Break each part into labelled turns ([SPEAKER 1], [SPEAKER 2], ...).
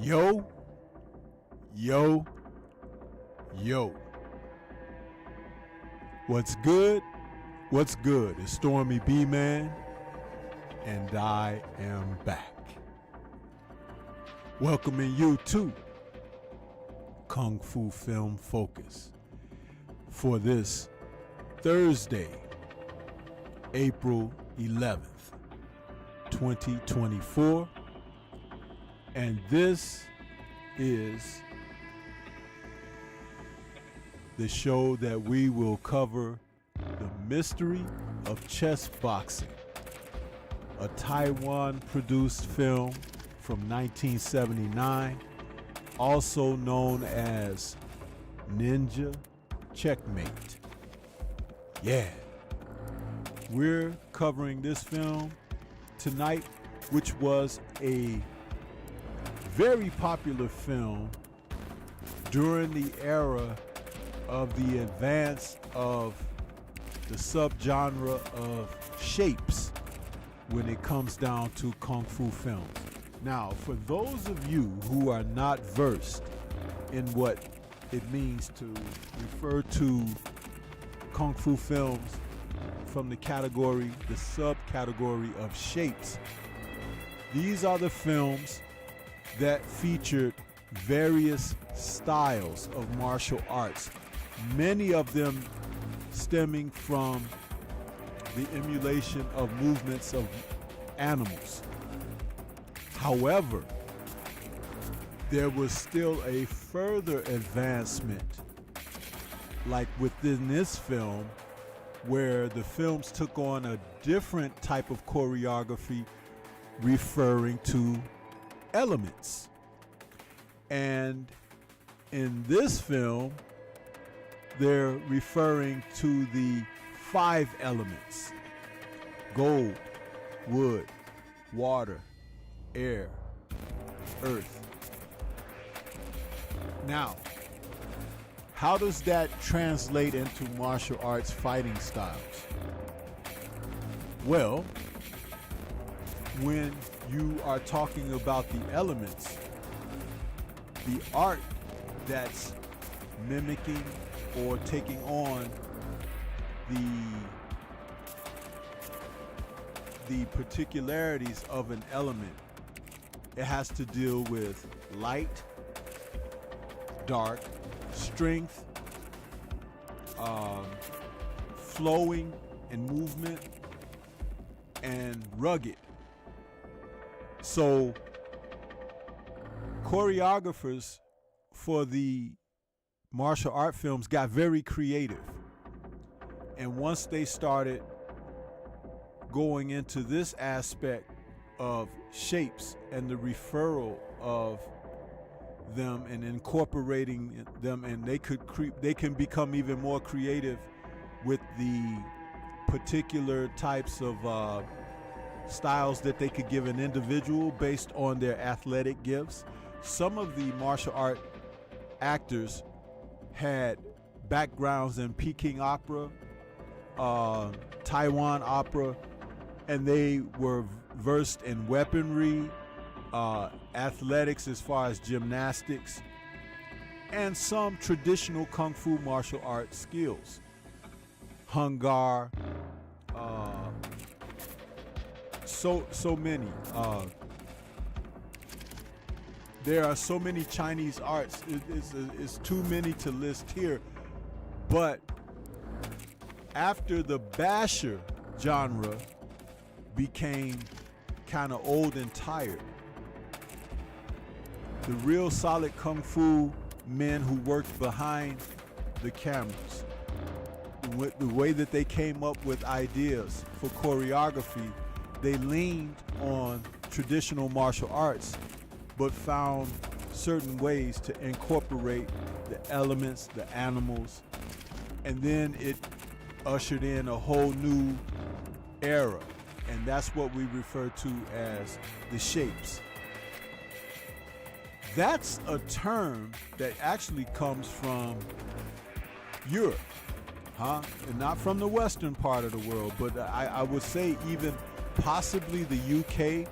[SPEAKER 1] Yo, yo, yo. What's good? What's good? It's Stormy B Man, and I am back. Welcoming you to Kung Fu Film Focus for this Thursday, April 11th, 2024. And this is the show that we will cover the mystery of chess boxing, a Taiwan-produced film from 1979, also known as Ninja Checkmate. Yeah, we're covering this film tonight, which was a very popular film during the era of the advance of the subgenre of shapes when it comes down to Kung Fu films. Now, for those of you who are not versed in what it means to refer to Kung Fu films from the subcategory of shapes, these are the films that featured various styles of martial arts, many of them stemming from the emulation of movements of animals. However, there was still a further advancement, like within this film, where the films took on a different type of choreography referring to elements. And in this film, they're referring to the 5 elements: gold, wood, water, air, earth. Now, how does that translate into martial arts fighting styles? Well, when you are talking about the elements, the art that's mimicking or taking on the particularities of an element, it has to deal with light, dark, strength, flowing and movement, and rugged. So choreographers for the martial art films got very creative. And once they started going into this aspect of shapes and the referral of them and incorporating them, and they can become even more creative with the particular types of styles that they could give an individual based on their athletic gifts. Some of the martial art actors had backgrounds in Peking opera, Taiwan opera, and they were versed in weaponry, athletics as far as gymnastics, and some traditional Kung Fu martial art skills. Hung Gar, so many. There are so many Chinese arts. It's too many to list here. But after the basher genre became kind of old and tired, the real solid Kung Fu men who worked behind the cameras, the way that they came up with ideas for choreography, they leaned on traditional martial arts, but found certain ways to incorporate the elements, the animals, and then it ushered in a whole new era, and that's what we refer to as the shapes. That's a term that actually comes from Europe, and not from the western part of the world, but I would say even possibly the UK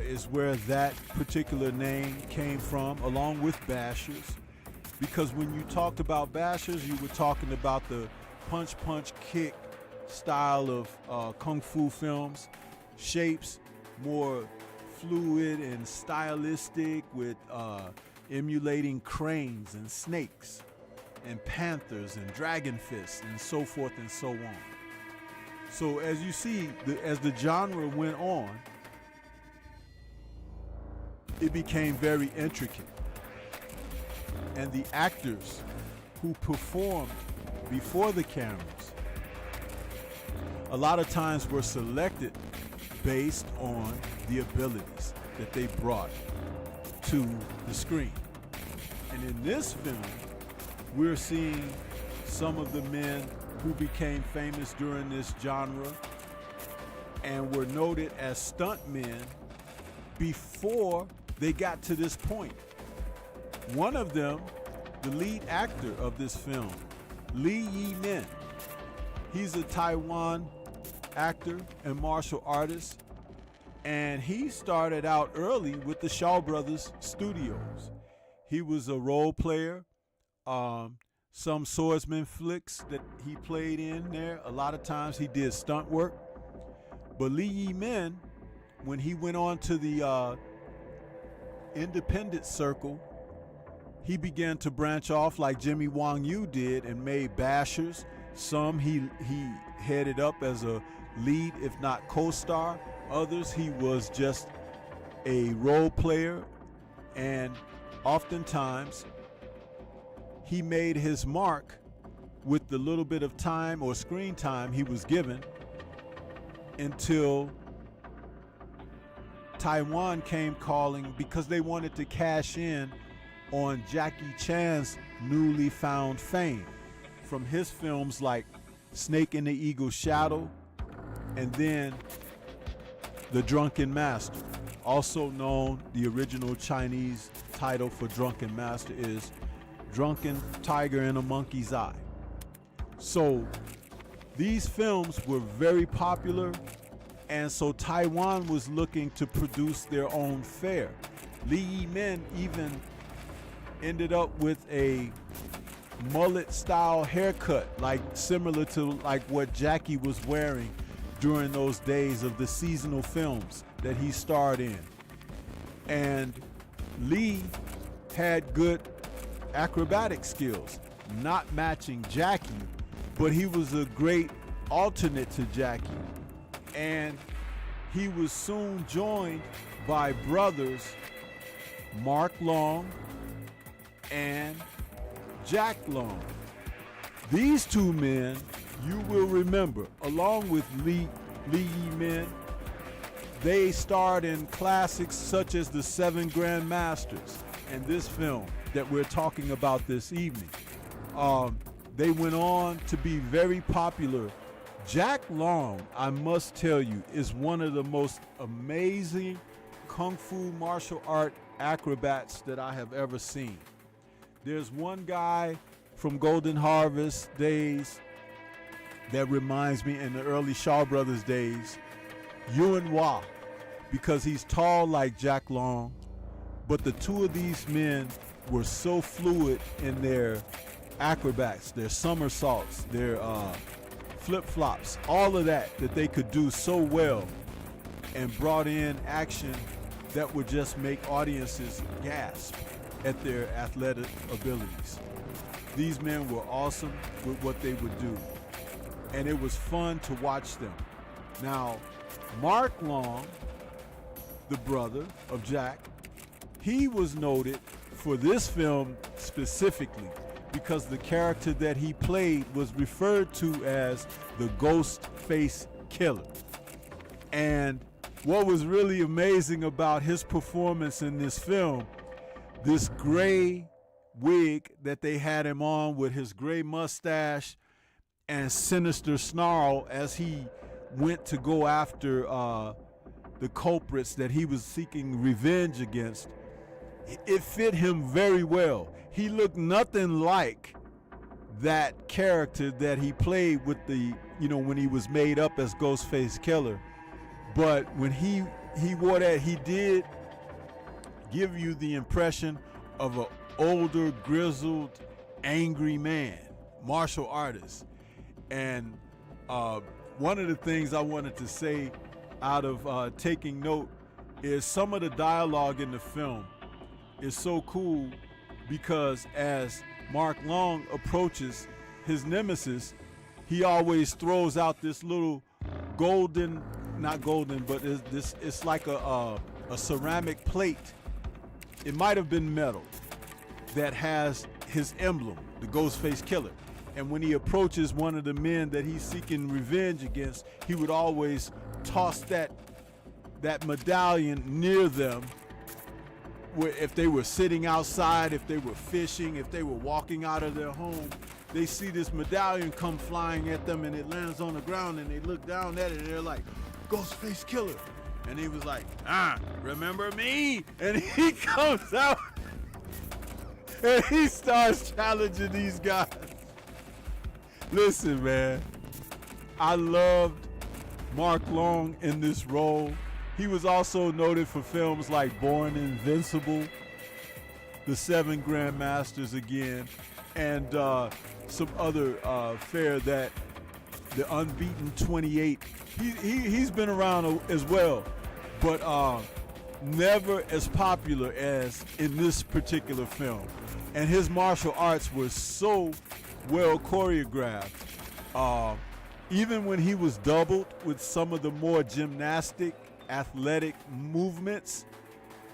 [SPEAKER 1] is where that particular name came from, along with bashers. Because when you talked about bashers, you were talking about the punch, punch, kick style of kung fu films, shapes more fluid and stylistic, with emulating cranes and snakes and panthers and dragon fists and so forth and so on. So as you see, as the genre went on, it became very intricate. And the actors who performed before the cameras a lot of times were selected based on the abilities that they brought to the screen. And in this film, we're seeing some of the men who became famous during this genre and were noted as stuntmen before they got to this point. One of them, the lead actor of this film, Lee Yi-min. He's a Taiwan actor and martial artist, and he started out early with the Shaw Brothers Studios. He was a role player, some swordsman flicks that he played in there. A lot of times he did stunt work. But Lee Yi-min, when he went on to the independent circle, he began to branch off like Jimmy Wong Yu did and made bashers. Some he headed up as a lead, if not co-star. Others he was just a role player, and oftentimes he made his mark with the little bit of time or screen time he was given until Taiwan came calling, because they wanted to cash in on Jackie Chan's newly found fame from his films like Snake in the Eagle's Shadow and then The Drunken Master. Also known, the original Chinese title for Drunken Master is Drunken Tiger in a Monkey's Eye. So these films were very popular, and so Taiwan was looking to produce their own fare. Lee Yi-min even ended up with a mullet style haircut, like similar to like what Jackie was wearing during those days of the seasonal films that he starred in. And Lee had good acrobatic skills, not matching Jackie, but he was a great alternate to Jackie. And he was soon joined by brothers Mark Long and Jack Long. These two men, you will remember, along with Lee Yi-min, they starred in classics such as The Seven Grandmasters and this film that we're talking about this evening. They went on to be very popular. Jack Long, I must tell you, is one of the most amazing kung fu martial art acrobats that I have ever seen. There's one guy from Golden Harvest days that reminds me, in the early Shaw Brothers days, Yuen Wah, because he's tall like Jack Long, but the two of these men were so fluid in their acrobats, their somersaults, their flip-flops, all of that they could do so well, and brought in action that would just make audiences gasp at their athletic abilities. These men were awesome with what they would do, and it was fun to watch them. Now, Mark Long, the brother of Jack, he was noted for this film specifically because the character that he played was referred to as the Ghost Face Killer. And what was really amazing about his performance in this film, this gray wig that they had him on with his gray mustache and sinister snarl as he went to go after the culprits that he was seeking revenge against, it fit him very well. He looked nothing like that character that he played with the, when he was made up as Ghostface Killer. But when he he wore that. He did give you the impression of an older, grizzled, angry man, martial artist. And one of the things I wanted to say out of taking note is some of the dialogue in the film is so cool, because as Mark Long approaches his nemesis, he always throws out this little golden, not golden, but it's like a ceramic plate. It might have been metal that has his emblem, the Ghostface Killer. And when he approaches one of the men that he's seeking revenge against, he would always toss that medallion near them, where if they were sitting outside, if they were fishing, if they were walking out of their home, they see this medallion come flying at them, and it lands on the ground, and they look down at it and they're like, Ghostface Killer. And he was like, remember me? And he comes out and he starts challenging these guys. Listen, man, I loved Mark Long in this role. He was also noted for films like Born Invincible, The Seven Grandmasters again, and some other fare that The Unbeaten 28. He's been around as well, but never as popular as in this particular film. And his martial arts were so well choreographed. Even when he was doubled with some of the more gymnastic, athletic movements,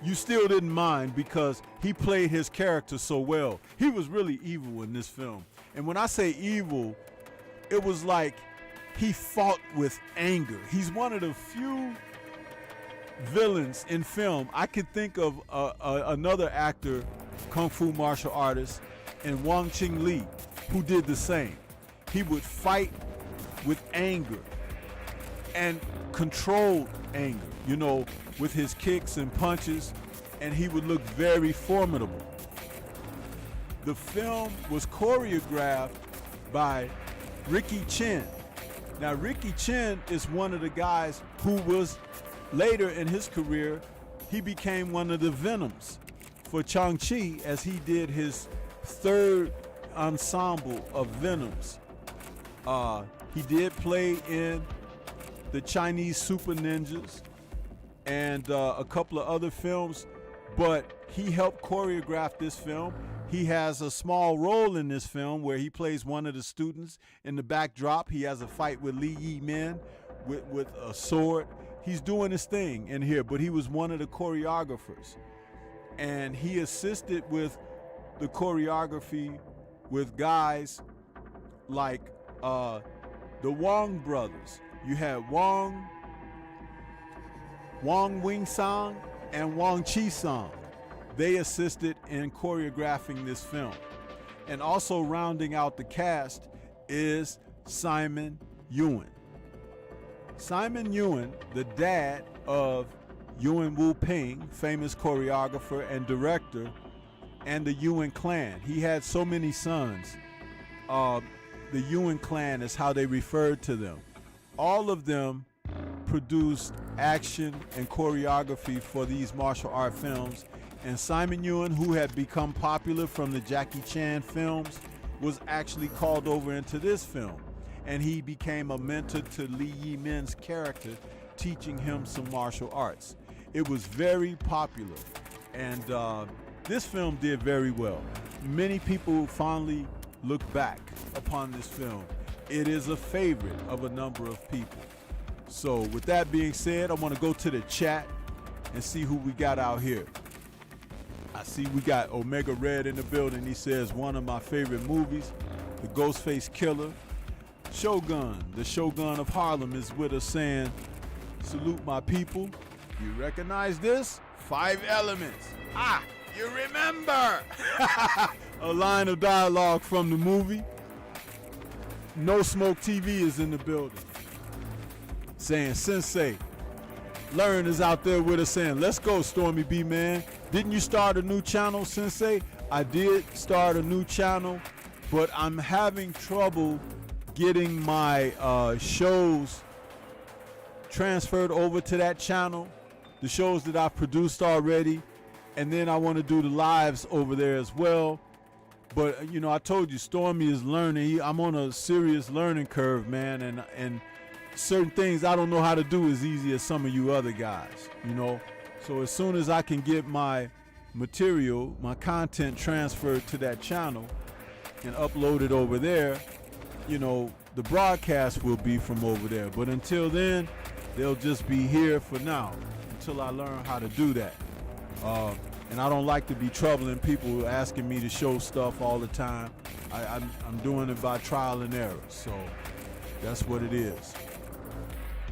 [SPEAKER 1] you still didn't mind because he played his character so well. He was really evil in this film. And when I say evil, it was like he fought with anger. He's one of the few villains in film. I could think of another actor, kung fu martial artist, and Wong Ching Lee, who did the same. He would fight with anger and controlled anger, you know, with his kicks and punches, and he would look very formidable. The film was choreographed by Ricky Chen. Now, Ricky Chen is one of the guys who was later in his career, he became one of the Venoms for Chang-Chi as he did his third ensemble of Venoms. He did play in the Chinese Super Ninjas and a couple of other films, but he helped choreograph this film. He has a small role in this film where he plays one of the students. In the backdrop, he has a fight with Li Yi Min with a sword. He's doing his thing in here, but he was one of the choreographers. And he assisted with the choreography with guys like the Wong brothers. You had Wong Wing-sang and Wong Chi-sang. They assisted in choreographing this film. And also rounding out the cast is Simon Yuen. Simon Yuen, the dad of Yuen Wu-ping, famous choreographer and director, and the Yuen clan. He had so many sons. The Yuen clan is how they referred to them. All of them produced action and choreography for these martial art films. And Simon Yuen, who had become popular from the Jackie Chan films, was actually called over into this film. And he became a mentor to Li Yi Min's character, teaching him some martial arts. It was very popular, and this film did very well. Many people fondly look back upon this film. It is a favorite of a number of people. So with that being said, I want to go to the chat and see who we got out here. I see we got Omega Red in the building. He says one of my favorite movies, The Ghostface Killer. Shogun, the Shogun of Harlem, is with us saying, salute my people. You recognize this? 5 Elements. Ah, you remember. A line of dialogue from the movie. No Smoke TV is in the building, saying, Sensei, Learn is out there with us saying, let's go, Stormy B, man. Didn't you start a new channel, Sensei? I did start a new channel, but I'm having trouble getting my shows transferred over to that channel. the shows that I've produced already, and then I want to do the lives over there as well. But you know, I told you, Stormy is learning. I'm on a serious learning curve, man, and certain things I don't know how to do as easy as some of you other guys, you know. So as soon as I can get my material, my content transferred to that channel and uploaded over there, you know, the broadcast will be from over there. But until then, they'll just be here for now until I learn how to do that. And I don't like to be troubling people asking me to show stuff all the time. I'm doing it by trial and error, so that's what it is.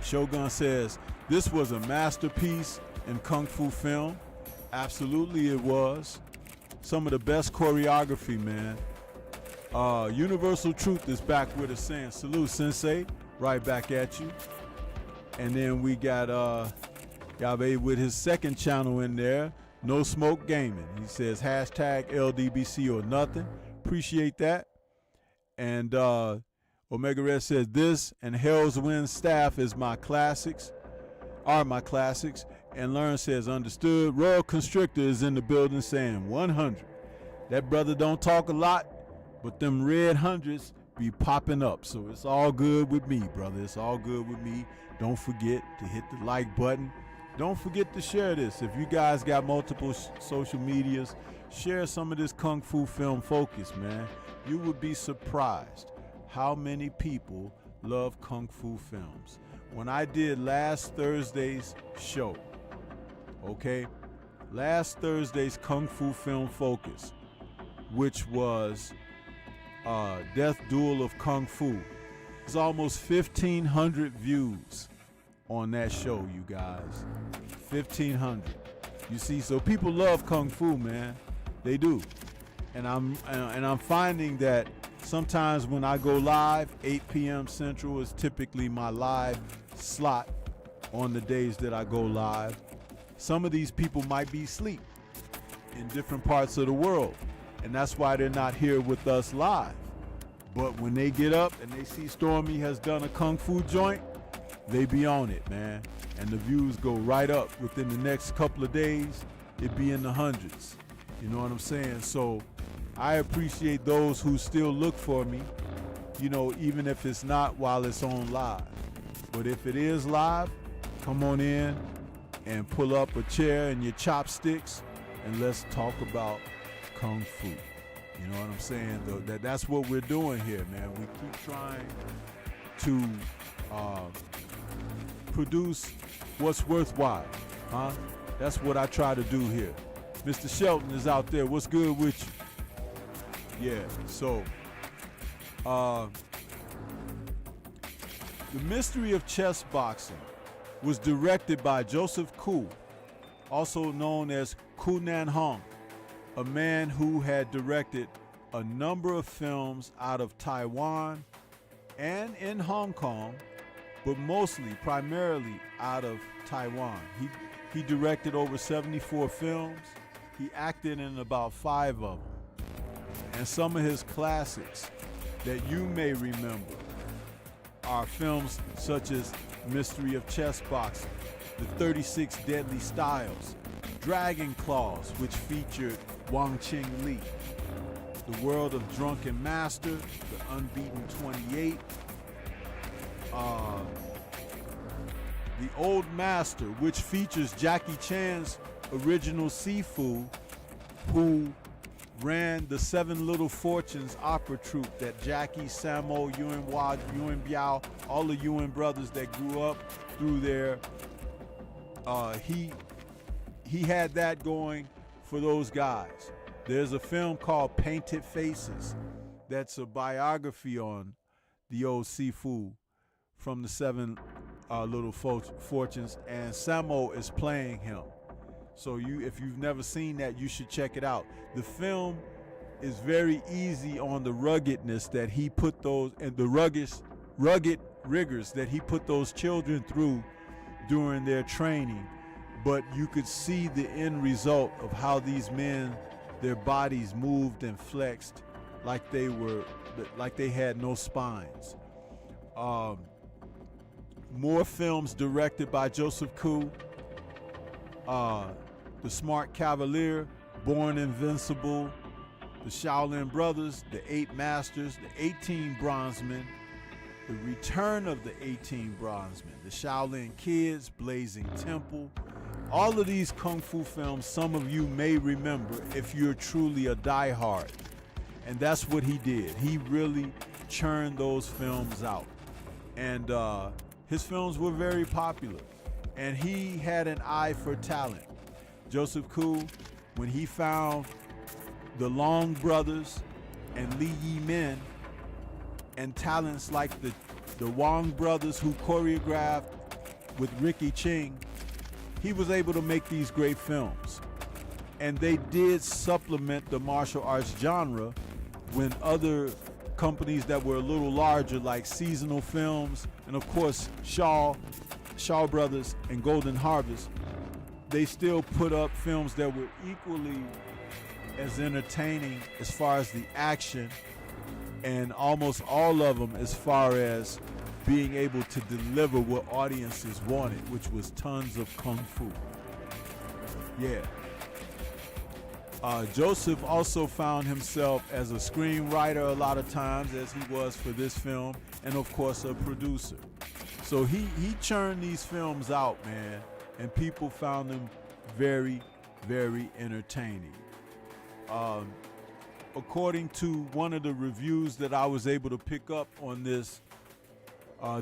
[SPEAKER 1] Shogun says, this was a masterpiece in Kung Fu film. Absolutely it was. Some of the best choreography, man. Universal Truth is back with us saying, salute Sensei, right back at you. And then we got Yabe with his second channel in there, No Smoke Gaming. He says hashtag LDBC or nothing. Appreciate that. And Omega Red says this and Hell's Wind staff is my classics, are my classics. And Learn says understood. Royal Constrictor is in the building saying 100. That brother don't talk a lot, but them red hundreds be popping up. So it's all good with me, brother. It's all good with me. Don't forget to hit the like button. Don't forget to share this. If you guys got multiple social medias, share some of this Kung Fu Film Focus, man. You would be surprised how many people love Kung Fu films. When I did last Thursday's show, okay, last Thursday's Kung Fu Film Focus, which was Death Duel of Kung Fu, it's almost 1,500 views on that show, you guys. 1,500. You see, so people love Kung Fu, man. They do. And I'm finding that sometimes when I go live, 8 p.m. Central is typically my live slot on the days that I go live. Some of these people might be asleep in different parts of the world, and that's why they're not here with us live. But when they get up and they see Stormy has done a Kung Fu joint, they be on it, man. And the views go right up within the next couple of days. It be in the hundreds. You know what I'm saying? So I appreciate those who still look for me, you know, even if it's not while it's on live. But if it is live, come on in and pull up a chair and your chopsticks and let's talk about Kung Fu. You know what I'm saying? That's what we're doing here, man. We keep trying to produce what's worthwhile, huh? That's what I try to do here. Mr. Shelton is out there. What's good with you? Yeah, so The Mystery of Chess Boxing was directed by Joseph Koo, also known as Koo Nan Hong, a man who had directed a number of films out of Taiwan and in Hong Kong, but primarily out of Taiwan. He directed over 74 films. He acted in about 5 of them. And some of his classics that you may remember are films such as Mystery of Chess Boxing, The 36 Deadly Styles, Dragon Claws, which featured Wang Ching Li, The World of Drunken Master, The Unbeaten 28, The Old Master, which features Jackie Chan's original Sifu, who ran the Seven Little Fortunes opera troupe that Jackie, Sammo, Yuen Hua, Yuen Biao, all the Yuen brothers that grew up through there. He had that going for those guys. There's a film called Painted Faces that's a biography on the old Sifu from the Seven Little Fortunes, and Sammo is playing him. So if you've never seen that, you should check it out. The film is very easy on the ruggedness that he put those, and the rugged rigors that he put those children through during their training. But you could see the end result of how these men, their bodies moved and flexed like they had no spines. More films directed by Joseph Koo. The Smart Cavalier, Born Invincible, the Shaolin Brothers, the 8 Masters, the 18 Bronzemen, the Return of the 18 Bronzemen, the Shaolin Kids, Blazing Temple. All of these Kung Fu films, some of you may remember if you're truly a diehard. And that's what he did. He really churned those films out. And his films were very popular. And he had an eye for talent. Joseph Koo, when he found the Long brothers and Lee Yi Min and talents like the Wong brothers who choreographed with Ricky Ching, he was able to make these great films. And they did supplement the martial arts genre when other companies that were a little larger, like Seasonal Films and of course Shaw Brothers and Golden Harvest, they still put up films that were equally as entertaining as far as the action, and almost all of them as far as being able to deliver what audiences wanted, which was tons of Kung Fu. Yeah. Joseph also found himself as a screenwriter a lot of times, as he was for this film, and of course a producer. So he churned these films out, man, and people found them very, very entertaining. According to one of the reviews that I was able to pick up on this,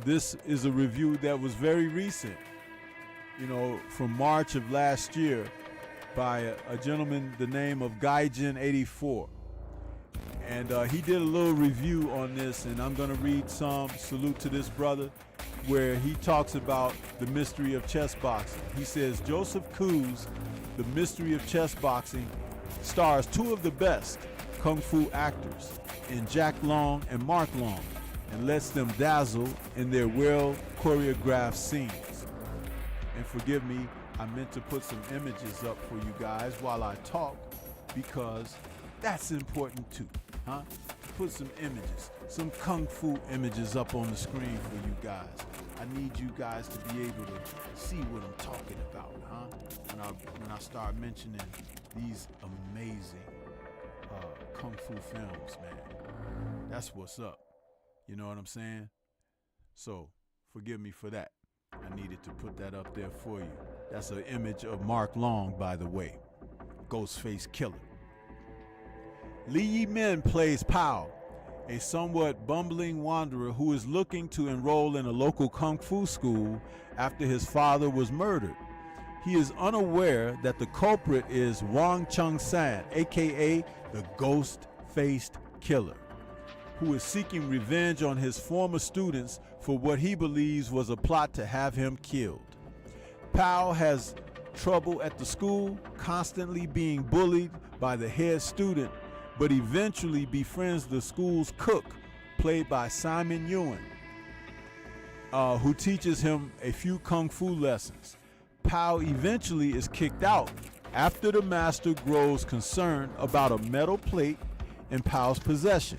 [SPEAKER 1] this is a review that was very recent, from March of last year, by a gentleman the name of Gaijin84. And he did a little review on this, and I'm going to read some, salute to this brother, where he talks about the mystery of chess boxing. He says, Joseph Koo's The Mystery of Chess Boxing stars two of the best Kung Fu actors in Jack Long and Mark Long, and lets them dazzle in their well-choreographed scenes. And forgive me, I meant to put some images up for you guys while I talk, because that's important too, huh? Put some images, some Kung Fu images up on the screen for you guys. I need you guys to be able to see what I'm talking about, huh? When I start mentioning these amazing Kung Fu films, man. That's what's up. You know what I'm saying? So, forgive me for that. I needed to put that up there for you. That's an image of Mark Long, by the way. Ghostface Killer. Lee Yi Min plays Pao, a somewhat bumbling wanderer who is looking to enroll in a local Kung Fu school after his father was murdered. He is unaware that the culprit is Wang Chung-san, aka the Ghost-Faced Killer, who is seeking revenge on his former students for what he believes was a plot to have him killed. Pao has trouble at the school, constantly being bullied by the head student, but eventually befriends the school's cook, played by Simon Yuen, who teaches him a few Kung Fu lessons. Pao eventually is kicked out after the master grows concerned about a metal plate in Pao's possession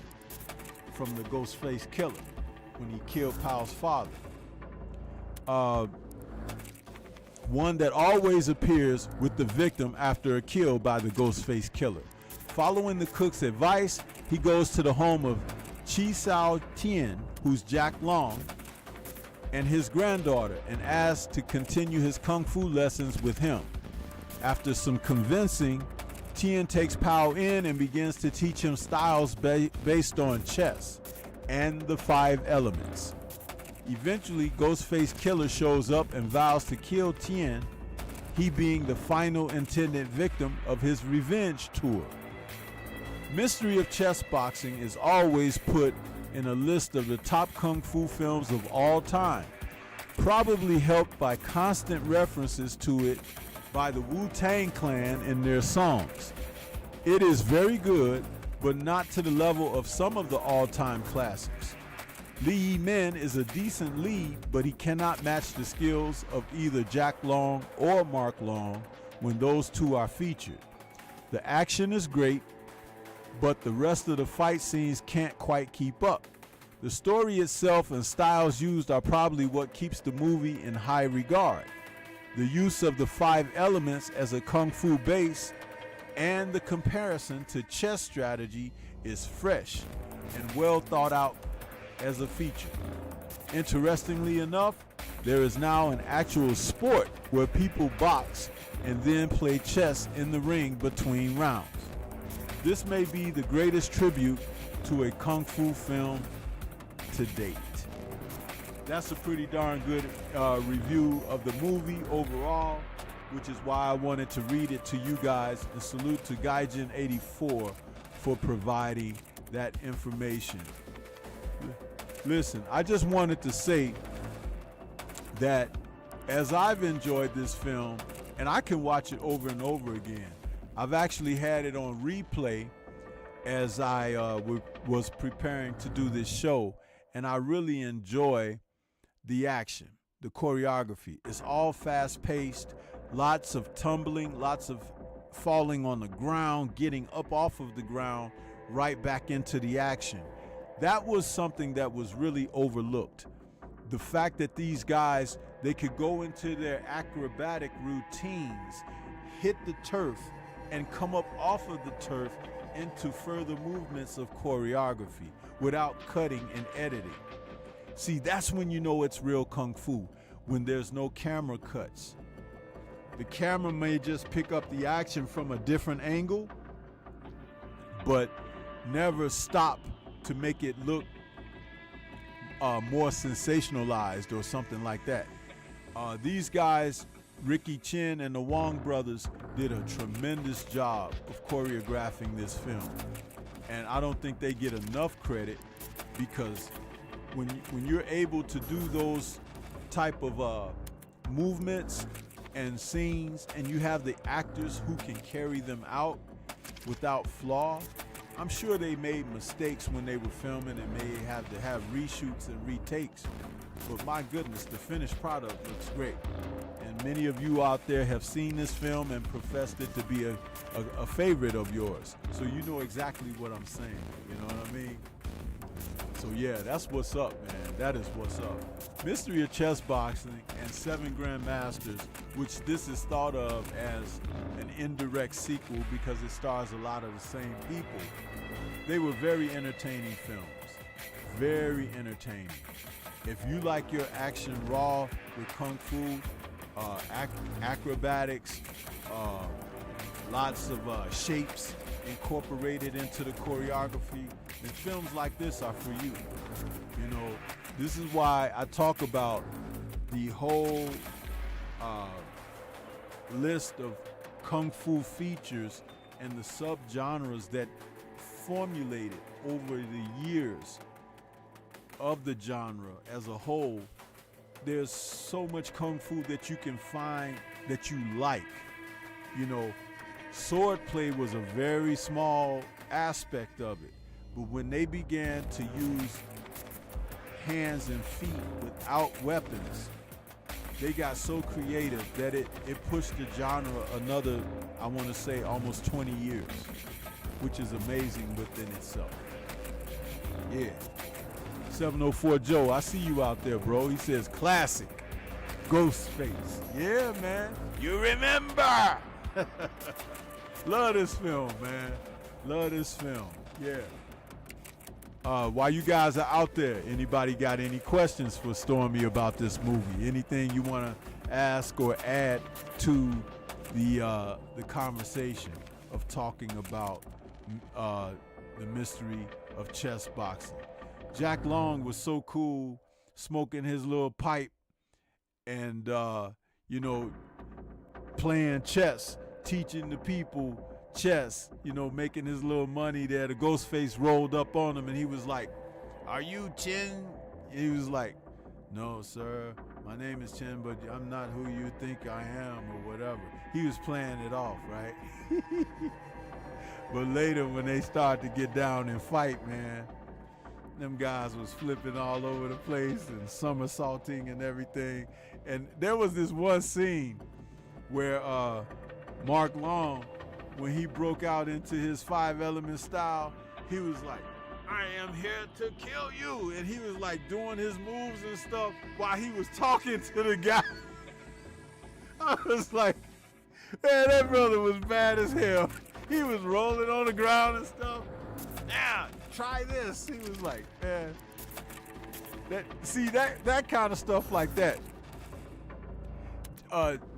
[SPEAKER 1] from the Ghostface Killer when he killed Pao's father. One that always appears with the victim after a kill by the Ghostface Killer. Following the cook's advice, he goes to the home of Chi Sao Tien, who's Jack Long, and his granddaughter, and asks to continue his Kung Fu lessons with him. After some convincing, Tien takes Pao in and begins to teach him styles based on chess and the 5 elements. Eventually, Ghostface Killer shows up and vows to kill Tien, he being the final intended victim of his revenge tour. Mystery of Chess Boxing is always put in a list of the top Kung Fu films of all time, probably helped by constant references to it by the Wu-Tang Clan in their songs. It is very good, but not to the level of some of the all-time classics. Lee Yi Min is a decent lead, but he cannot match the skills of either Jack Long or Mark Long when those two are featured. The action is great, but the rest of the fight scenes can't quite keep up. The story itself and styles used are probably what keeps the movie in high regard. The use of the 5 elements as a kung fu base and the comparison to chess strategy is fresh and well thought out as a feature. Interestingly enough, there is now an actual sport where people box and then play chess in the ring between rounds. This may be the greatest tribute to a kung fu film to date. That's a pretty darn good review of the movie overall, which is why I wanted to read it to you guys, and salute to Gaijin84 for providing that information. Listen, I just wanted to say that as I've enjoyed this film, and I can watch it over and over again, I've actually had it on replay as I was preparing to do this show, and I really enjoy the action, the choreography. It's all fast-paced, lots of tumbling, lots of falling on the ground, getting up off of the ground, right back into the action. That was something that was really overlooked. The fact that these guys, they could go into their acrobatic routines, hit the turf, and come up off of the turf into further movements of choreography without cutting and editing. See, that's when you know it's real kung fu, when there's no camera cuts. The camera may just pick up the action from a different angle, but never stop to make it look more sensationalized or something like that. These guys, Ricky Chin and the Wong brothers, did a tremendous job of choreographing this film. And I don't think they get enough credit, because when you're able to do those type of movements and scenes, and you have the actors who can carry them out without flaw, I'm sure they made mistakes when they were filming and may have to have reshoots and retakes. But my goodness, the finished product looks great. And many of you out there have seen this film and professed it to be a favorite of yours. So you know exactly what I'm saying, you know what I mean? So yeah, that's what's up, man. That is what's up. Mystery of Chess Boxing and 7 Grandmasters, which this is thought of as an indirect sequel because it stars a lot of the same people. They were very entertaining films. Very entertaining. If you like your action raw with kung fu, acrobatics, lots of shapes incorporated into the choreography, then films like this are for you. You know, this is why I talk about the whole list of kung fu features and the subgenres that formulated over the years of the genre as a whole. There's so much kung fu that you can find that you like. You know, swordplay was a very small aspect of it, but when they began to use hands and feet without weapons, they got so creative that it pushed the genre another, I want to say, almost 20 years, which is amazing within itself. Yeah. 704 Joe, I see you out there, bro. He says classic. Ghostface. Yeah, man. You remember. Love this film, man. Love this film. Yeah. While you guys are out there, anybody got any questions for Stormy about this movie? Anything you want to ask or add to the conversation of talking about the mystery of chess boxing? Jack Long was so cool, smoking his little pipe and, you know, playing chess, teaching the people chess, you know, making his little money there. The Ghostface rolled up on him and he was like, "Are you Chin?" He was like, "No, sir, my name is Chin, but I'm not who you think I am," or whatever. He was playing it off, right? But later when they started to get down and fight, man, them guys was flipping all over the place and somersaulting and everything. And there was this one scene where Mark Long, when he broke out into his 5-element style, he was like, "I am here to kill you." And he was like doing his moves and stuff while he was talking to the guy. I was like, man, that brother was bad as hell. He was rolling on the ground and stuff. Yeah, try this. He was like, man, that kind of stuff like that.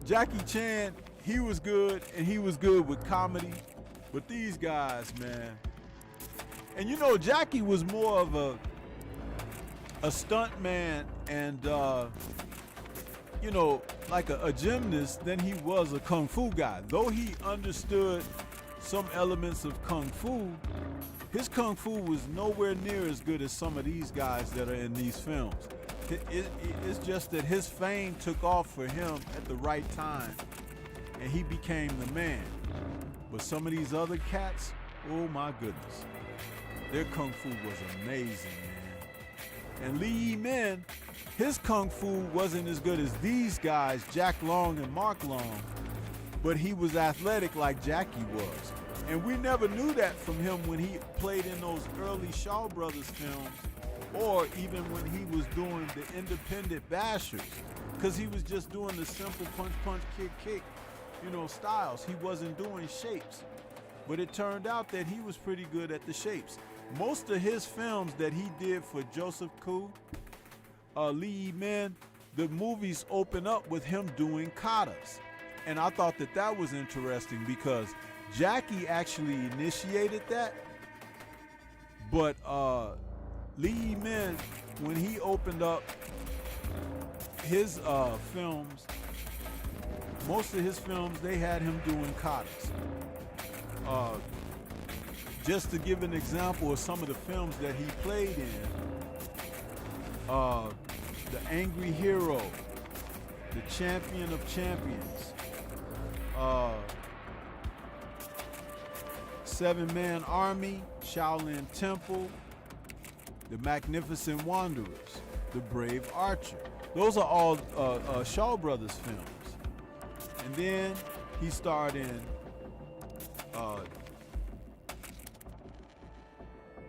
[SPEAKER 1] Jackie Chan, he was good, and he was good with comedy. But these guys, man. And you know, Jackie was more of a stunt man and, you know, like a gymnast than he was a kung fu guy. Though he understood some elements of kung fu, his kung fu was nowhere near as good as some of these guys that are in these films. It's just that his fame took off for him at the right time, and he became the man. But some of these other cats, oh my goodness, their kung fu was amazing, man. And Lee Yi Min, his kung fu wasn't as good as these guys, Jack Long and Mark Long, but he was athletic like Jackie was. And we never knew that from him when he played in those early Shaw Brothers films, or even when he was doing the independent bashers, because he was just doing the simple punch, punch, kick, kick, you know, styles. He wasn't doing shapes. But it turned out that he was pretty good at the shapes. Most of his films that he did for Joseph Koo, Lee Yi Min, the movies open up with him doing katas. And I thought that that was interesting because Jackie actually initiated that. But Lee Yi Min, when he opened up his films, most of his films, they had him doing katas. Just to give an example of some of the films that he played in, The Angry Hero, The Champion of Champions, Seven-Man Army, Shaolin Temple, The Magnificent Wanderers, The Brave Archer. Those are all Shaw Brothers films. And then he starred in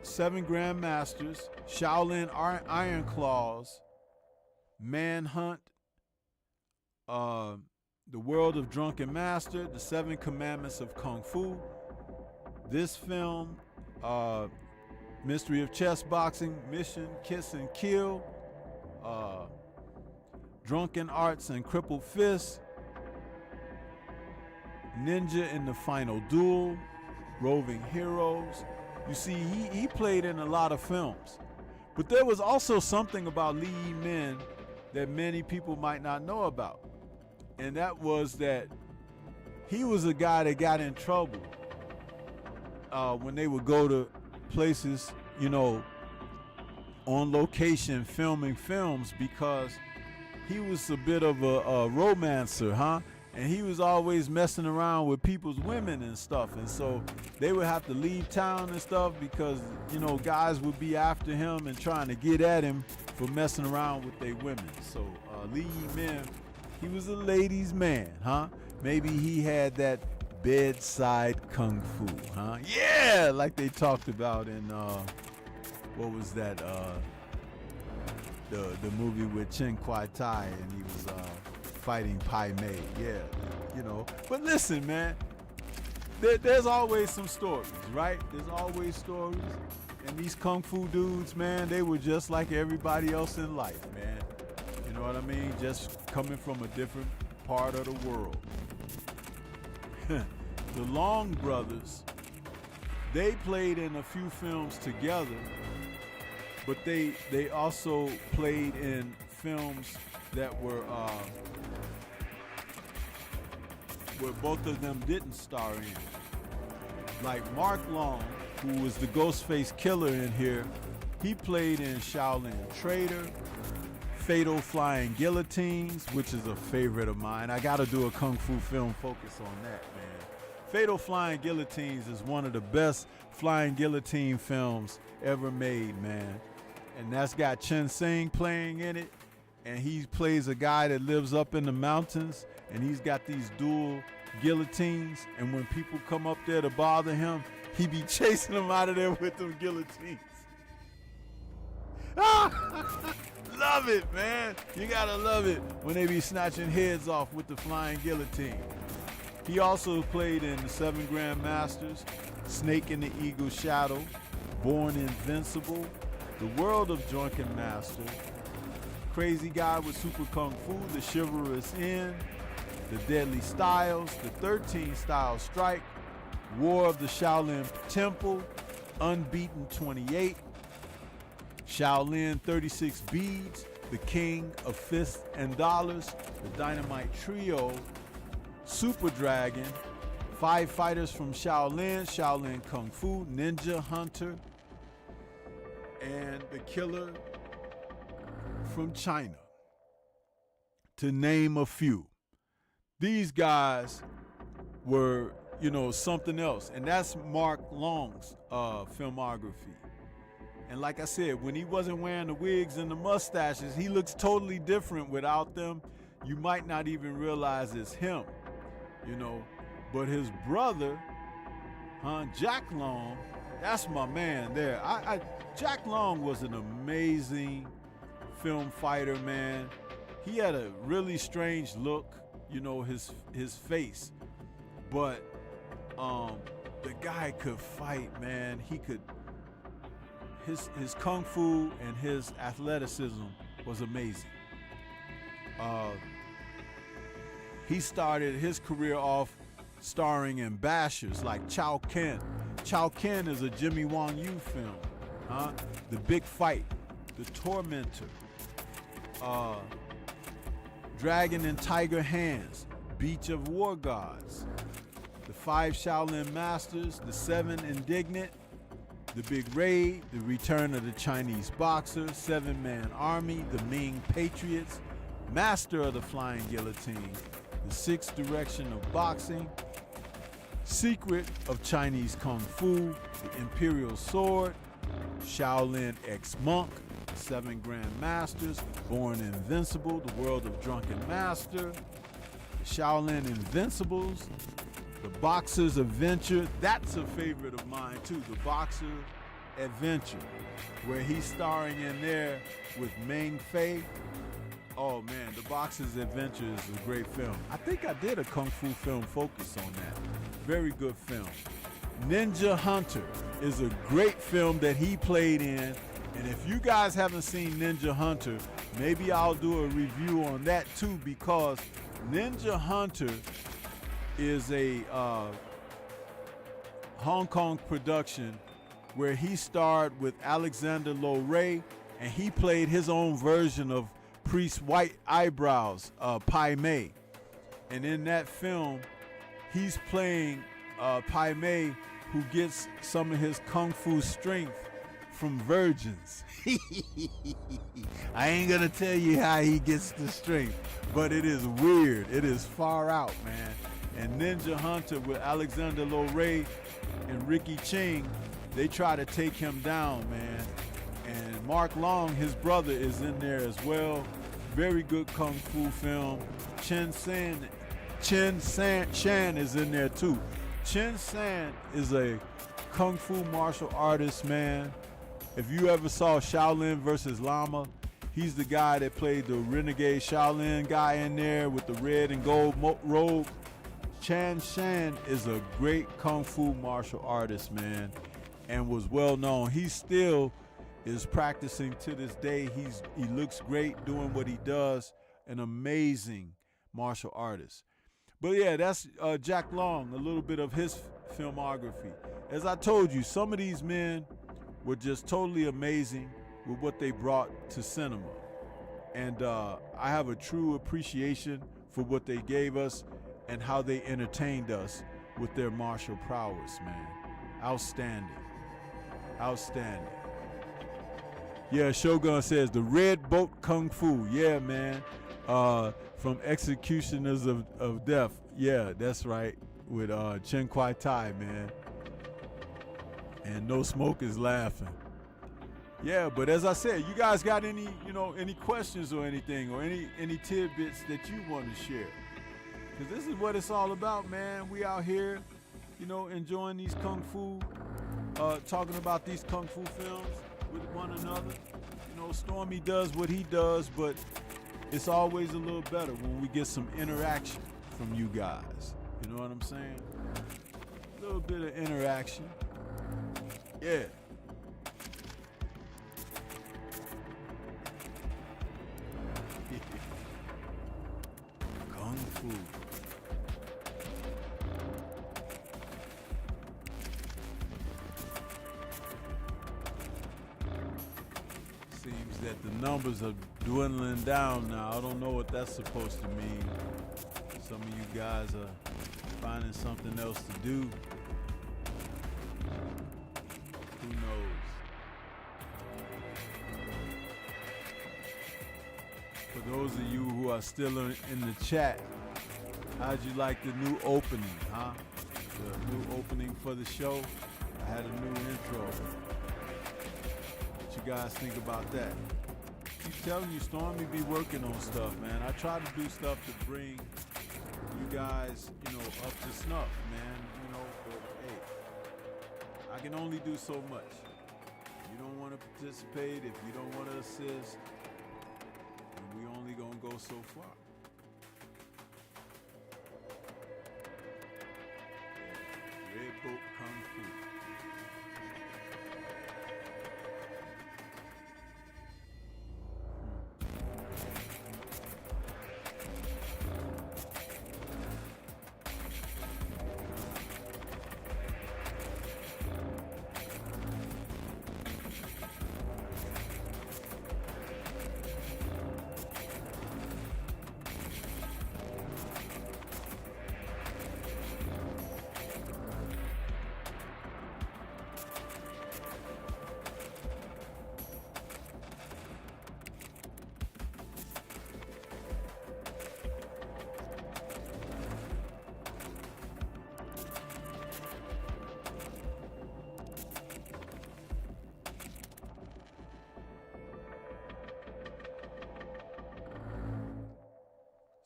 [SPEAKER 1] Seven Grandmasters, Shaolin Iron Claws, Manhunt, The World of Drunken Master, The Seven Commandments of Kung Fu. This film, Mystery of Chess Boxing, Mission, Kiss and Kill, Drunken Arts and Crippled Fists, Ninja in the Final Duel, Roving Heroes. You see, he played in a lot of films. But there was also something about Lee Yi Min that many people might not know about. And that was that he was a guy that got in trouble when they would go to places, you know, on location filming films, because he was a bit of a romancer, huh? And he was always messing around with people's women and stuff. And so they would have to leave town and stuff because, you know, guys would be after him and trying to get at him for messing around with their women. So Lee Yi Min, he was a ladies' man, huh? Maybe he had that bedside kung fu, huh? Yeah, like they talked about in, what was that, the movie with Chen Kwai Tai, and he was fighting Pai Mei. Yeah, you know. But listen, man, there's always some stories, right? There's always stories. And these kung fu dudes, man, they were just like everybody else in life, man. You know what I mean? Just coming from a different part of the world. The Long brothers, they played in a few films together, but they also played in films that were where both of them didn't star in. Like Mark Long, who was the Ghostface Killer in here, he played in Shaolin Trader, Fatal Flying Guillotines, which is a favorite of mine. I gotta do a kung fu film focus on that, man. Fatal Flying Guillotines is one of the best flying guillotine films ever made, man. And that's got Chen Sing playing in it. And he plays a guy that lives up in the mountains, and he's got these dual guillotines. And when people come up there to bother him, he be chasing them out of there with them guillotines. love it, man. You gotta love it when they be snatching heads off with the flying guillotine. He also played in the 7 Grandmasters, Snake in the Eagle's Shadow, Born Invincible, The World of Drunken Master, Crazy Guy with Super Kung Fu, The Chivalrous End, The Deadly Styles, The 13 Style Strike, War of the Shaolin Temple, Unbeaten 28, Shaolin 36 Beads, The King of Fists and Dollars, The Dynamite Trio, Super Dragon, 5 Fighters from Shaolin, Shaolin Kung Fu, Ninja Hunter, and The Killer from China, to name a few. These guys were, something else. And that's Mark Long's filmography. And like I said, when he wasn't wearing the wigs and the mustaches, he looks totally different without them. You might not even realize it's him, But his brother, Jack Long, that's my man there. Jack Long was an amazing film fighter, man. He had a really strange look, his face. But the guy could fight, man. He could. His kung fu and his athleticism was amazing. He started his career off starring in bashers like Chow Ken. Chow Ken is a Jimmy Wong Yu film. The Big Fight, The Tormentor, Dragon and Tiger Hands, Beach of War Gods, The 5 Shaolin Masters, The 7 Indignant, The Big Raid, The Return of the Chinese Boxer, 7-Man Army, The Ming Patriots, Master of the Flying Guillotine, The 6th Direction of Boxing, Secret of Chinese Kung Fu, The Imperial Sword, Shaolin X-Monk, 7 Grandmasters, Born Invincible, The World of Drunken Master, The Shaolin Invincibles, The Boxer's Adventure. That's a favorite of mine too, The Boxer Adventure, where he's starring in there with Meng Fei. Oh man, The Boxer's Adventure is a great film. I think I did a Kung Fu film focus on that. Very good film. Ninja Hunter is a great film that he played in. And if you guys haven't seen Ninja Hunter, maybe I'll do a review on that too, because Ninja Hunter is a Hong Kong production where he starred with Alexander Lo Ray, and he played his own version of Priest White Eyebrows, Pai Mei. And in that film, he's playing Pai Mei, who gets some of his kung fu strength from virgins. I ain't gonna tell you how he gets the strength, but it is weird. It is far out, man. And Ninja Hunter with Alexander Lo Ray and Ricky Ching, they try to take him down, man. And Mark Long, his brother, is in there as well. Very good kung fu film. Chen Shan is in there too. Chen San is a kung fu martial artist, man. If you ever saw Shaolin versus Lama, he's the guy that played the renegade Shaolin guy in there with the red and gold robe. Chan Shan is a great kung fu martial artist, man, and was well known. He still is practicing to this day. He looks great doing what he does. An amazing martial artist. But yeah, that's Jack Long, a little bit of his filmography. As I told you, some of these men were just totally amazing with what they brought to cinema. And I have a true appreciation for what they gave us and how they entertained us with their martial prowess, man. Outstanding. Outstanding. Yeah, Shogun says the Red Boat Kung Fu. Yeah, man. From Executioners of Death. Yeah, that's right. With Chen Kwai Tai, man. And No Smoke is laughing. Yeah, but as I said, you guys got any questions or anything, or any tidbits that you want to share? Because this is what it's all about, man. We out here, enjoying these kung fu, talking about these kung fu films with one another, know, Stormy does what he does, but it's always a little better when we get some interaction from you guys. You know what I'm saying? A little bit of interaction. Yeah. Kung Fu. Seems that the numbers are dwindling down now. I don't know what that's supposed to mean. Some of you guys are finding something else to do. Who knows? For those of you who are still in the chat, how'd you like the new opening, huh? The new opening for the show. I had a new intro. What you guys think about that? I'm telling you, Stormy be working on stuff, man. I try to do stuff to bring you guys, you know, up to snuff, man. You know, but hey, I can only do so much. If you don't want to participate, if you don't want to assist, then we only gonna go so far. Red Boat Kung Fu.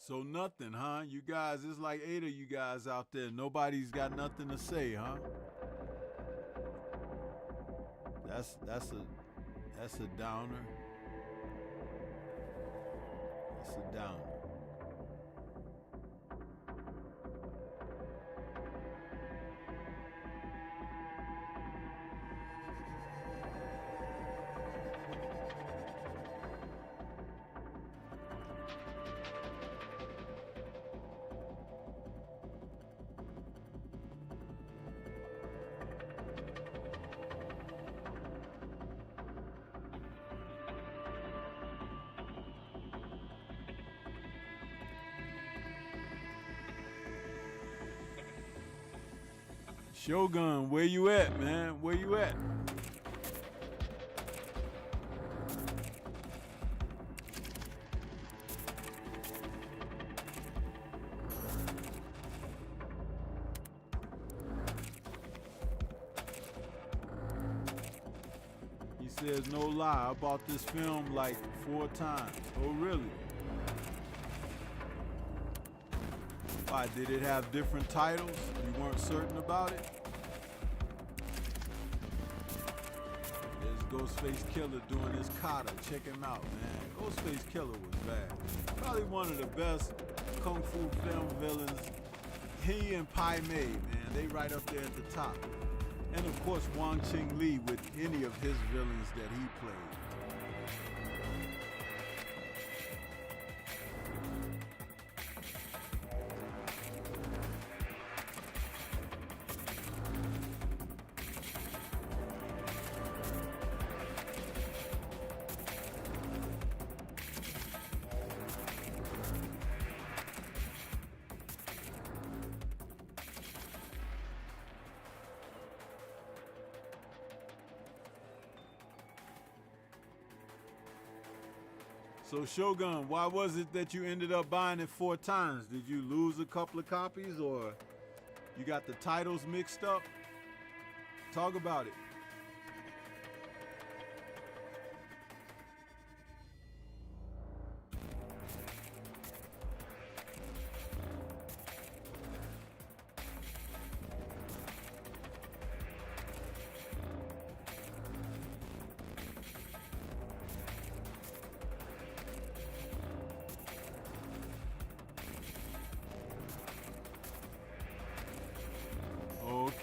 [SPEAKER 1] So nothing, huh? You guys, it's like 8 of you guys out there. Nobody's got nothing to say, huh? That's a downer. That's a downer. Shogun, where you at, man? Where you at? He says, no lie, I bought this film like 4 times. Oh, really? Why, did it have different titles? You weren't certain about it? There's Ghostface Killer doing his kata. Check him out, man. Ghostface Killer was bad. Probably one of the best Kung Fu film villains. He and Pai Mei, man, they right up there at the top. And of course, Wang Ching Li with any of his villains that he played. So Shogun, why was it that you ended up buying it 4 times? Did you lose a couple of copies or you got the titles mixed up? Talk about it.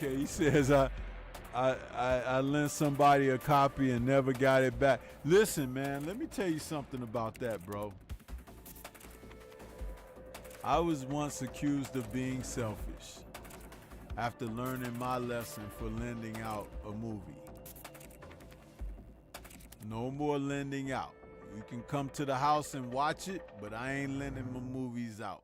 [SPEAKER 1] Okay, he says I lent somebody a copy and never got it back. Listen, man, let me tell you something about that, bro. I was once accused of being selfish after learning my lesson for lending out a movie. No more lending out. You can come to the house and watch it, but I ain't lending my movies out.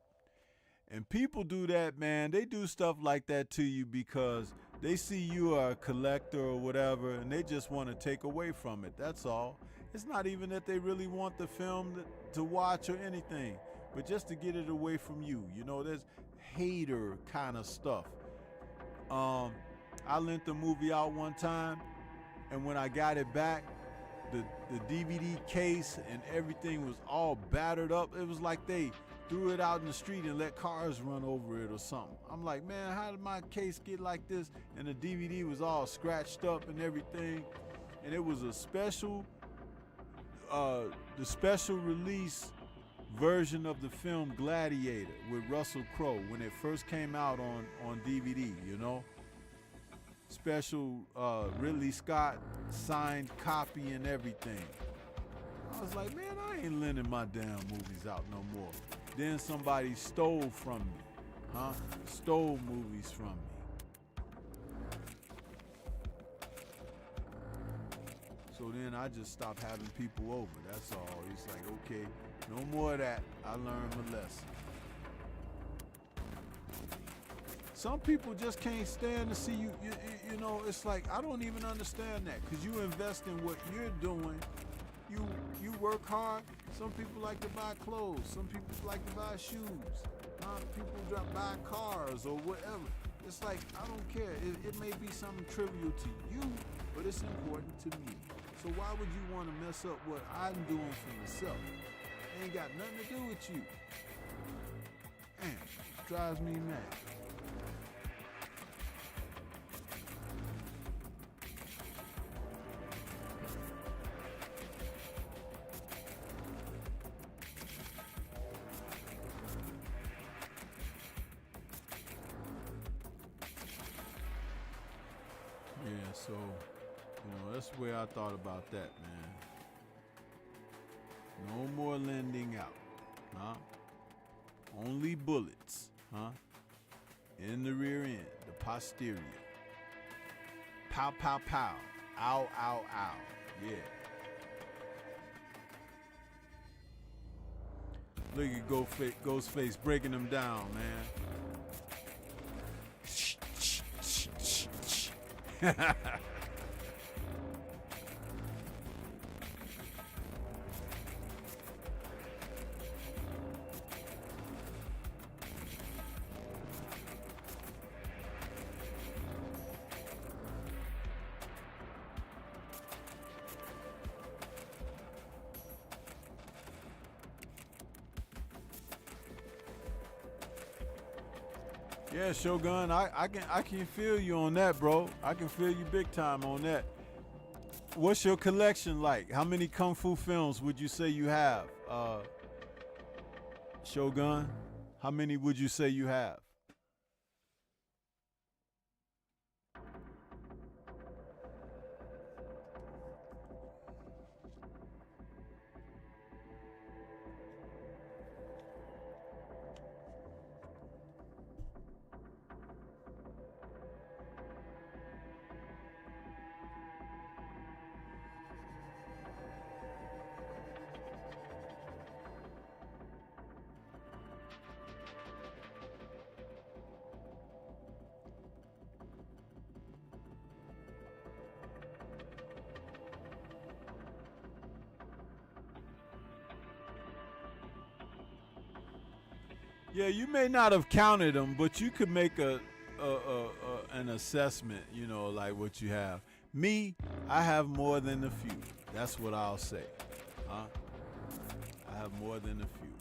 [SPEAKER 1] And people do that, man. They do stuff like that to you because they see you are a collector or whatever, and they just want to take away from it. That's all. It's not even that they really want the film to watch or anything, but just to get it away from you. You know, there's hater kind of stuff. I lent the movie out one time, and when I got it back, the DVD case and everything was all battered up. It was like they threw it out in the street and let cars run over it or something. I'm like, man, how did my case get like this? And the DVD was all scratched up and everything. And it was a special, the special release version of the film Gladiator with Russell Crowe when it first came out on DVD, you know? Special Ridley Scott signed copy and everything. I was like, man, I ain't lending my damn movies out no more. Then somebody stole from me, stole movies from me. So then I just stopped having people over, that's all. It's like, okay, no more of that. I learned my lesson. Some people just can't stand to see you, you know, it's like, I don't even understand that, because you invest in what you're doing. You work hard. Some people like to buy clothes. Some people like to buy shoes. People buy cars or whatever. It's like, I don't care. It may be something trivial to you, but it's important to me. So why would you want to mess up what I'm doing for myself? It ain't got nothing to do with you. Man, it drives me mad. Yeah, so, that's the way I thought about that, man. No more lending out, Only bullets, in the rear end, the posterior. Pow, pow, pow. Ow, ow, ow. Yeah. Look at Ghostface breaking them down, man. Yeah, Shogun, I can feel you on that, bro. I can feel you big time on that. What's your collection like? How many Kung Fu films would you say you have? Shogun, how many would you say you have? Yeah, you may not have counted them, but you could make an assessment, like what you have. Me, I have more than a few. That's what I'll say. I have more than a few.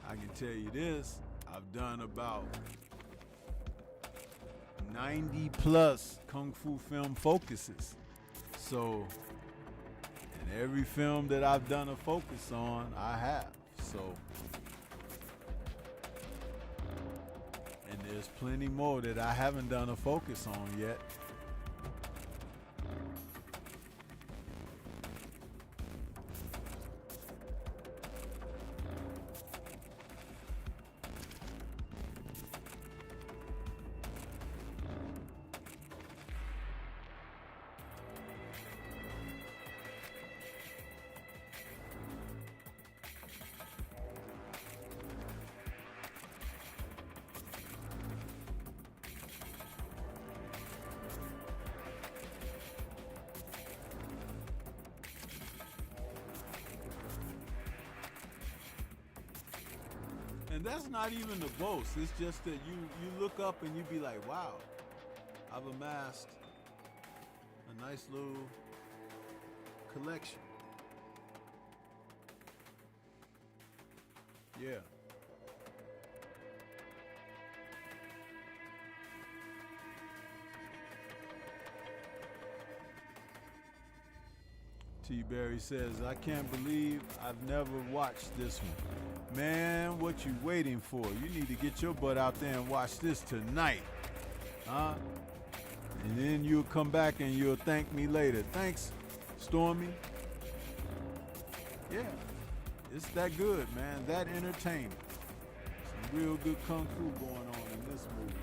[SPEAKER 1] I can tell you this, I've done about 90 plus Kung Fu film focuses. So, and every film that I've done a focus on, I have. So, there's plenty more that I haven't done a focus on yet. And that's not even the boast. It's just that you look up and you be like, wow, I've amassed a nice little collection. Yeah. T. Berry says, I can't believe I've never watched this one. Man, what you waiting for? You need to get your butt out there and watch this tonight. Huh? And then you'll come back and you'll thank me later. Thanks, Stormy. Yeah, it's that good, man. That entertaining. Some real good kung fu going on in this movie.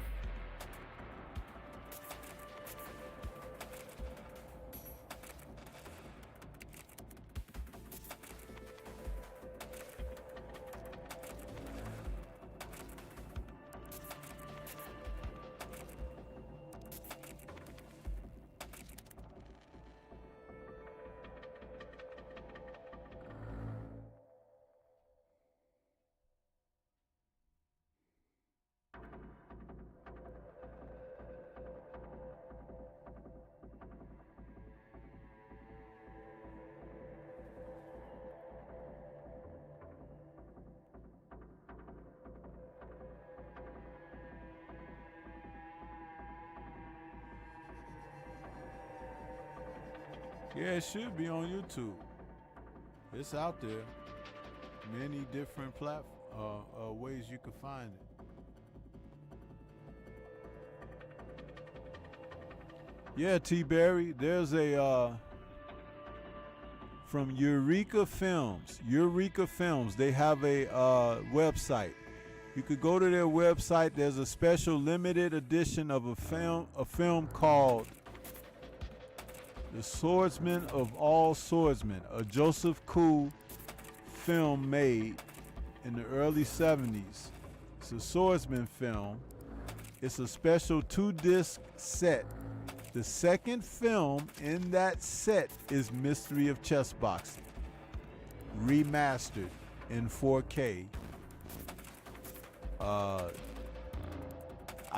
[SPEAKER 1] Yeah, it should be on YouTube. It's out there. Many different ways you can find it. Yeah, T. Berry, there's a from Eureka Films. Eureka Films, they have a website. You could go to their website. There's a special limited edition of a film called The Swordsman of All Swordsmen, a Joseph Koo film made in the early 70s. It's a swordsman film. It's a special 2-disc set. The second film in that set is Mystery of Chess Boxing, remastered in 4K. I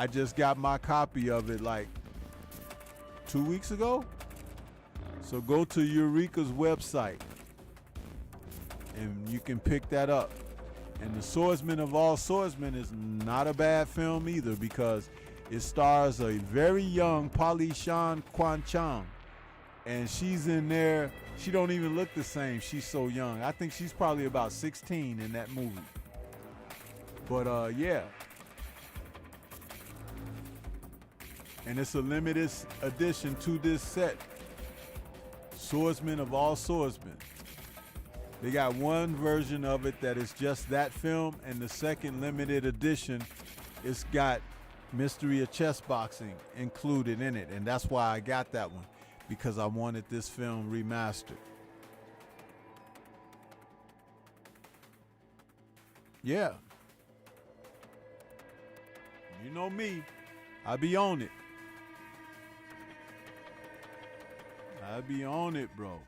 [SPEAKER 1] just got my copy of it like 2 weeks ago. So go to Eureka's website and you can pick that up. And The Swordsman of All Swordsmen is not a bad film either, because it stars a very young Polly Shan Kwan Chang. And she's in there. She don't even look the same. She's so young. I think she's probably about 16 in that movie. But yeah. And it's a limited edition to this set. Swordsman of All Swordsmen. They got one version of it that is just that film, and the second limited edition, it's got Mystery of Chess Boxing included in it. And that's why I got that one, because I wanted this film remastered. Yeah. You know me, I be on it. I be on it, bro.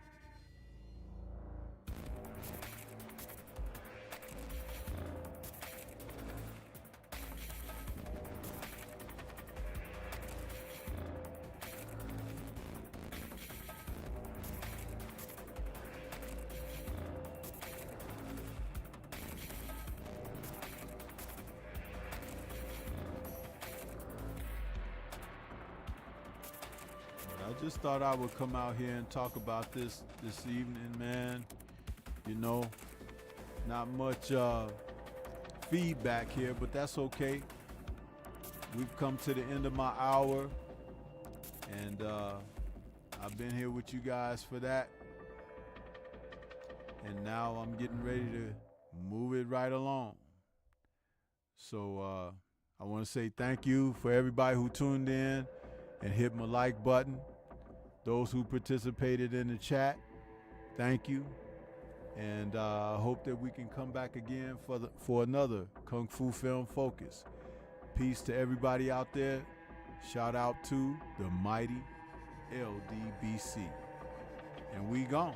[SPEAKER 1] I just thought I would come out here and talk about this evening, man. You know, not much feedback here, but that's okay. we've come to the end of my hour, and I've been here with you guys for that. And now I'm getting ready to move it right along. So I want to say thank you for everybody who tuned in and hit my like button. Those who participated in the chat, thank you. And I hope that we can come back again for another Kung Fu Film Focus. Peace to everybody out there. Shout out to the mighty LDBC. And we gone.